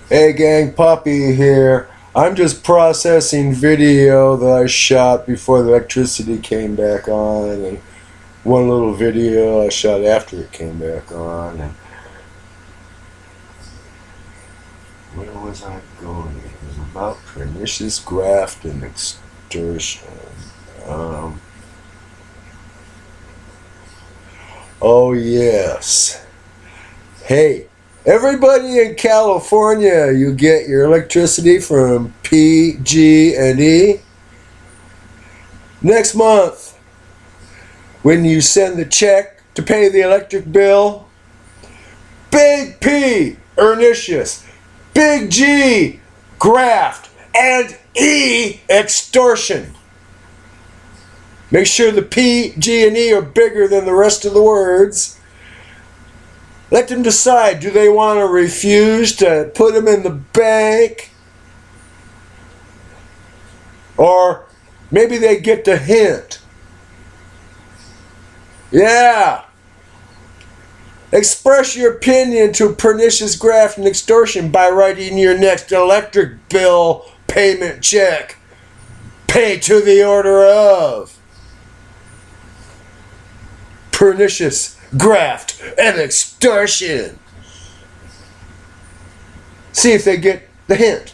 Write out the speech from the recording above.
Hey gang, Puppy here. I'm just processing video that I shot before the electricity came back on, and one little video I shot after it came back on. And where was I going? It was about pernicious graft and extortion. Um, oh yes. Hey, everybody in California, you get your electricity from PG&E. Next month, when you send the check to pay the electric bill, Big P, pernicious, Big G, graft, and E, extortion. Make sure the P, G, and E are bigger than the rest of the words. Let them decide, do they want to refuse to put them in the bank? Or maybe they get the hint. Yeah. Express your opinion to pernicious graft and extortion by writing your next electric bill payment check. Pay to the order of pernicious graft and extortion. See if they get the hint.